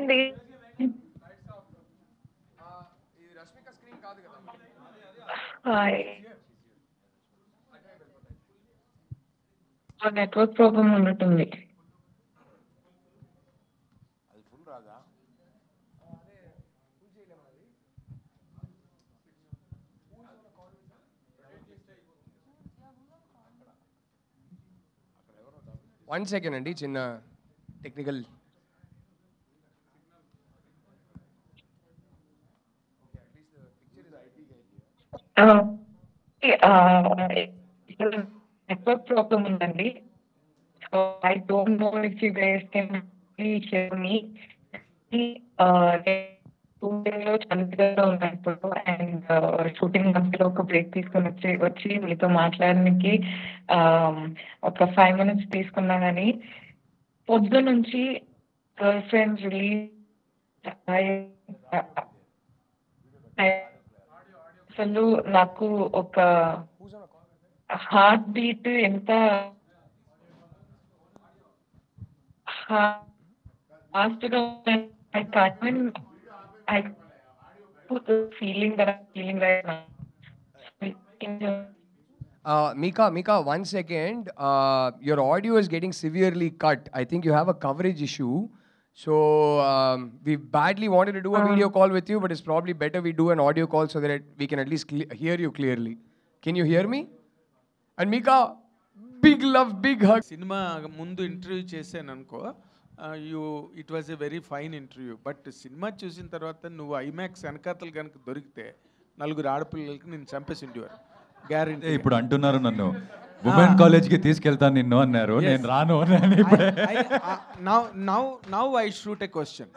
అండి. Hi. Network problem ఉన్నట్టుంది. One second అండి, చిన్న టెక్నికల్. నెట్వర్క్ ప్రాబ్లమ్ ఉందండి. So I don't know if you guys can hear me. 2 డేస్‌లో చండీగఢ్‌లో ఉన్నా ఇప్పుడు. అండ్ షూటింగ్ మధ్యలో ఒక బ్రేక్ తీసుకొని వచ్చి మీతో మాట్లాడడానికి ఒక 5 మినిట్స్ తీసుకున్నా గానీ పొద్దునుంచి గర్ల్ ఫ్రెండ్స్ రిలీజ్ అసలు నాకు ఒక హార్ట్ బీట్ ఎంత ఫాస్ట్‌గా I can't even I feeling that I'm feeling right now. Mika, 1 second. Your audio is getting severely cut. I think you have a coverage issue. So we badly wanted to do a video call with you, but it's probably better we do an audio call so that we can at least hear you clearly. Can you hear me? And Mika, big love, big hug. Cinema ముందు interview చేశాను అనుకో, it was a very fine interview. But cinema చూసిన తర్వాత నువ్వు IMAX వెనకాతలు కనుక దొరికితే 4 ఆడపిల్లలకి నేను చంపేసి ఉండేవారు గ్యారెంటీ. ఇప్పుడు అంటున్నారు నన్ను ఉమెన్ కాలేజ్కి తీసుకెళ్తాను నిన్ను అన్నారు, నేను రాను అని. Now I shoot a question.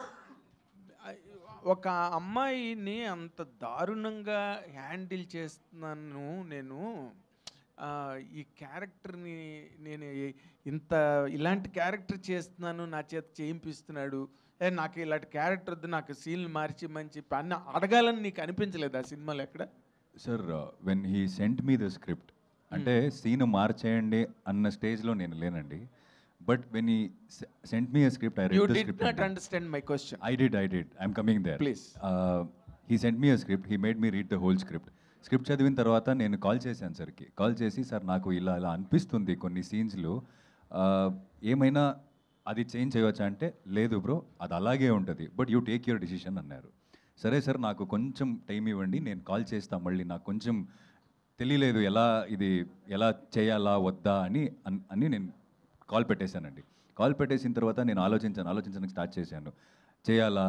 ఒక అమ్మాయిని అంత దారుణంగా హ్యాండిల్ చేస్తున్నాను నేను, ఈ క్యారెక్టర్ని నేను ఇలాంటి క్యారెక్టర్ చేస్తున్నాను, నా చేత చేయింపిస్తున్నాడు, నాకు ఇలాంటి క్యారెక్టర్ వద్దు, నాకు సీన్లు మార్చి మంచి అన్న అడగాలని నీకు అనిపించలేదు ఆ సినిమాలో ఎక్కడ? Sir when he sent me the script, అంటే సీన్ మార్చేయండి అన్న స్టేజ్లో నేను లేనండి. But when he sent me a script, I read the script. You did not understand my question. I did. I'm coming there. Please. He sent me a script. He made me read the whole script. Script చదివిన తర్వాత నేను call చేశాను సార్కి. Call చేసి, sir నాకు ఇలా అనిపిస్తుంది కొన్ని సీన్స్లో, ఏమైనా అది చేంజ్ చేయవచ్చా అంటే, లేదు బ్రో అది అలాగే ఉంటుంది, but you take your decision అన్నారు. సరే సార్ నాకు కొంచెం టైం ఇవ్వండి, నేను కాల్ చేస్తాను మళ్ళీ, నాకు కొంచెం తెలియలేదు ఎలా చేయాలా వద్దా అని నేను కాల్ పెట్టేశానండి. కాల్ పెట్టేసిన తర్వాత నేను ఆలోచించడానికి స్టార్ట్ చేశాను. చేయాలా,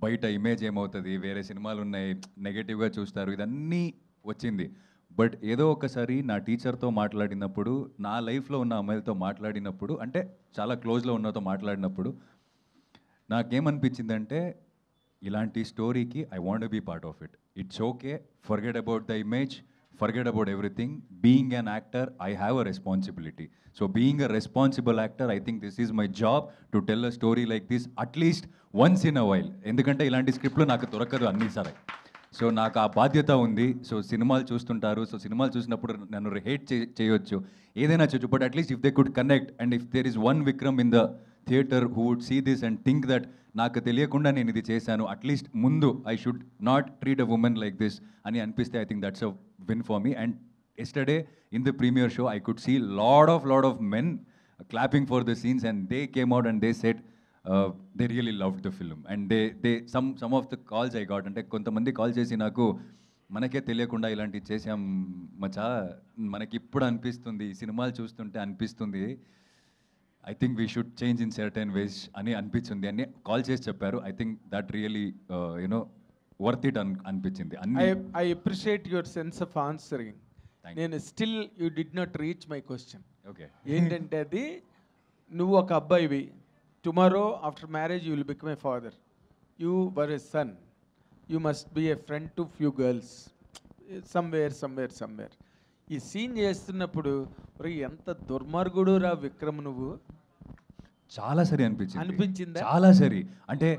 బయట ఇమేజ్ ఏమవుతుంది, వేరే సినిమాలు ఉన్నాయి, నెగటివ్గా చూస్తారు, ఇదన్నీ వచ్చింది. బట్ ఏదో ఒకసారి నా టీచర్తో మాట్లాడినప్పుడు, నా లైఫ్లో ఉన్న అమ్మాయిలతో మాట్లాడినప్పుడు, అంటే చాలా క్లోజ్లో ఉన్నతో మాట్లాడినప్పుడు నాకేమనిపించిందంటే, ఇలాంటి స్టోరీకి I want be part of it. It's okay, forget about the image, forget about everything. Being an actor, I have a responsibility. So being a responsible actor, I think this is my job to tell a story like this at least once in a while. ఎందుకంటే ఇలాంటి స్క్రిప్ట్లు నాకు దొరకదు అన్నిసారి. So నాకు ఆ బాధ్యత ఉంది. So సినిమాలు చూస్తుంటారు, సో సినిమాలు చూసినప్పుడు నన్ను హేట్ చేయొచ్చు, ఏదైనా చేయొచ్చు, but at least if they could connect and if there is one Vikram in the theatre who would see this and think that నాకు తెలియకుండా నేను ఇది చేశాను, అట్లీస్ట్ ముందు I should not treat a woman like this అని అనిపిస్తే, I think that's a win for me. And yesterday in the premiere show I could see lot of men clapping for the scenes, and they came out and they said they really loved the film. And they some of the calls I got, అంటే కొంతమంది call చేసి నాకు, మనకే తెలియకుండా ఇలాంటి చేసాం మచా, మనకి ఇప్పుడు అనిపిస్తుంది, సినిమాలు చూస్తుంటే అనిపిస్తుంది, I think we should change in certain ways అని అనిపించింది అని కాల్ చేసి చెప్పారు. I think that really worth it అనిపించింది. I appreciate your sense of answering. నేను still you did not reach my question. Okay, ఏంటంటే అది, నువ్వు ఒక అబ్బాయివి, tomorrow after marriage you will become a father, you were a son, you must be a friend to few girls somewhere. ఈ scene చేస్తున్నప్పుడు ఎంత దుర్మార్గుడు రా విక్రమ్ నువ్వు, చాలా సరి అనిపించిందా? చాలా సరి. అంటే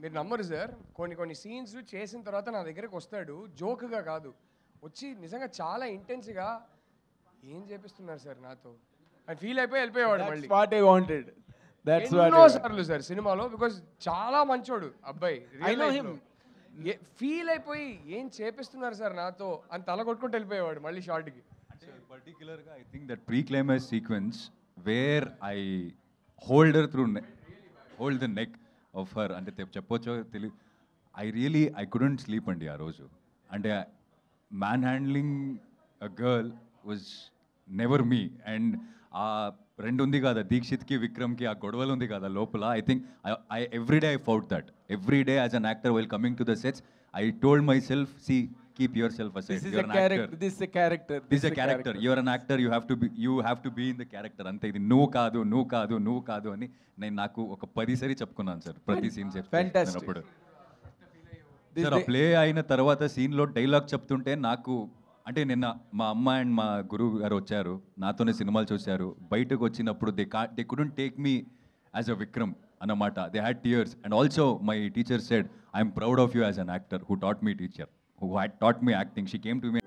మీరు నమ్మరు సార్, కొన్ని సీన్స్ చేసిన తర్వాత నా దగ్గరకు వస్తాడు, జోక్గా కాదు, వచ్చి నిజంగా చాలా ఇంటెన్స్గా ఏం చేపిస్తున్నారు సార్ నాతో అని ఫీల్ అయిపోయి వెళ్ళిపోయేవాడు. మళ్ళీ what I wanted. That's what ఎన్నో సార్లు సార్ సినిమాలో, బికాస్ చాలా మంచోడు అబ్బాయి. I know him. ఫీల్ అయిపోయి ఏం చేపిస్తున్నారు సార్ నాతో అని తల కొట్టుకుంటూ వెళ్ళిపోయేవాడు మళ్ళీ షార్ట్కి. పర్టికులర్గా I think that pre-climax sequence where I hold her through hold the neck of her అంటే చెప్పొచ్చో తెలియదు. ఐ కుడెంట్ స్లీప్ అండి ఆ రోజు. అంటే man handling a girl was never me. And ఆ రెండు ఉంది కదా దీక్షిత్కి విక్రమ్కి ఆ గొడవలు ఉంది కదా లోపల. I think I every day I fought that. Every day as an actor while coming to the sets I told my self, C keep your self aside. This is a character. This is a character. You are an actor. You have to be in the character. అంతే. ఇది నువ్వు కాదు అని నేను నాకు ఒక 10 సారి చెప్పుకున్నాను sir ప్రతి సీన్ చెప్తున్నప్పుడు. సార్ ఆ ప్లే అయిన తర్వాత సీన్లో డైలాగ్ చెప్తుంటే నాకు అంటే నిన్న మా అమ్మ అండ్ మా గురువు గారు వచ్చారు, నాతోనే సినిమాలు చూశారు. బయటకు వచ్చినప్పుడు they couldn't take me as a Vikram అన్నమాట. They had tears. And also my teacher said I'm proud of you as an actor who taught me acting. She came to me